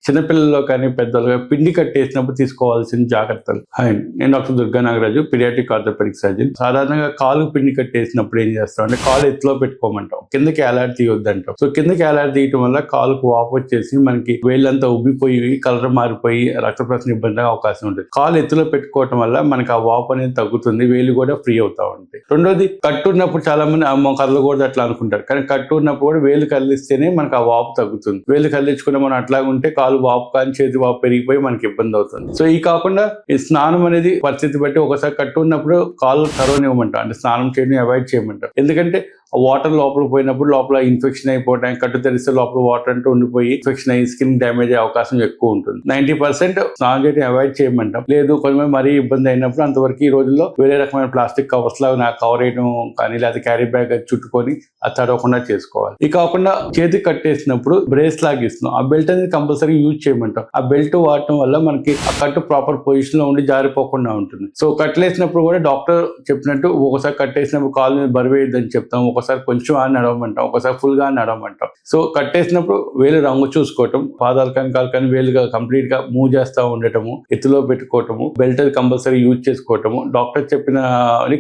చిన్నపిల్లల్లో కానీ పెద్దలు పిండి కట్టేసినప్పుడు తీసుకోవాల్సిన జాగ్రత్తలు. హాయ్, నేను doctor Durga Nagaraju, paediatric orthopaedic surgeon. సాధారణంగా కాలు పిండి కట్టేసినప్పుడు ఏం చేస్తాం అంటే కాలు ఎత్తులో పెట్టుకోమంటాం, కిందకి ఏలాడి తీయొద్దంటాం. సో కిందకి ఏలాడి తీయటం వల్ల కాలుకు వాపు వచ్చేసి మనకి వేళ్ళంతా ఉబ్బిపోయి కలర్ మారిపోయి రక్త ప్రసరణ ఇబ్బంది అవకాశం ఉంటుంది. కాలు ఎత్తులో పెట్టుకోవటం వల్ల మనకి ఆ వాపు అనేది తగ్గుతుంది, వేలు కూడా ఫ్రీ అవుతా ఉంటాయి. రెండోది, కట్టున్నప్పుడు చాలా మంది అమ్మ కదలకూడదు అట్లా అనుకుంటారు, కానీ కట్టు ఉన్నప్పుడు కూడా వేలు కదిలిస్తేనే మనకి ఆ వాపు తగ్గుతుంది. వేలు కదిలించుకున్న మనం అట్లా ఉంటే కాలు వాపు కానీ చేతి వాపు పెరిగిపోయి మనకి ఇబ్బంది అవుతుంది. సో ఈ కాకుండా ఈ స్నానం అనేది పరిస్థితి బట్టి ఒకసారి కట్టు ఉన్నప్పుడు కాలు తరవనివ్వమంటాం, అంటే స్నానం చేయడం అవాయిడ్ చేయమంటాం. ఎందుకంటే వాటర్ లోపల పోయినప్పుడు లోపల ఇన్ఫెక్షన్ అయిపోవడం, కట్టు తెరిస్తే లోపల వాటర్ అంటూ ఉండిపోయి ఇన్ఫెక్షన్ అయ్యి స్కిన్ డ్యామేజ్ అయ్యే అవకాశం ఎక్కువ ఉంటుంది. 90% స్నానం చేయడం అవాయిడ్ చేయమంటాం. లేదు కొంతమంది మరీ ఇబ్బంది అయినప్పుడు అంతవరకు ఈ రోజుల్లో వేరే రకమైన ప్లాస్టిక్ కవర్స్ లాగా కవర్ చేయడం కానీ లేదా క్యారీ బ్యాగ్ చుట్టుకొని అది తడవకుండా చేసుకోవాలి. ఇది కాకుండా చేతికి కట్టేసినప్పుడు బ్రేస్ లాగా ఇస్తున్నాం, ఆ బెల్ట్ అనేది కంపల్సరీ యూజ్ చేయమంటాం. ఆ బెల్ట్ వాడటం వల్ల మనకి ఆ కట్టు ప్రాపర్ పొజిషన్ లో ఉండి జారిపోకుండా ఉంటుంది. సో కట్టలేసినప్పుడు కూడా డాక్టర్ చెప్పినట్టు ఒకసారి కట్టేసినప్పుడు కాలు మీద బరువేయద్దని చెప్తాం, ఒకసారి కొంచెం అని నడవమంటాం, ఒకసారి ఫుల్ గా నడవమంటాం. సో కట్టేసినప్పుడు వేలు రంగు చూసుకోవటం, పాదాలు కానీ కాలు కానీ వేలుగా కంప్లీట్ గా మూవ్ చేస్తూ ఉండటము, ఎత్తులో పెట్టుకోవటము, బెల్ట్ కంపల్సరీ యూజ్ చేసుకోవటము, డాక్టర్ చెప్పిన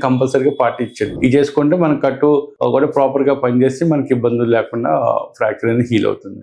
కంపల్సరీగా పాటించండి. ఇది చేసుకుంటే మన కట్టు కూడా ప్రాపర్ గా పనిచేసి మనకి ఇబ్బందులు లేకుండా ఫ్రాక్చర్ అనేది హీల్ అవుతుంది.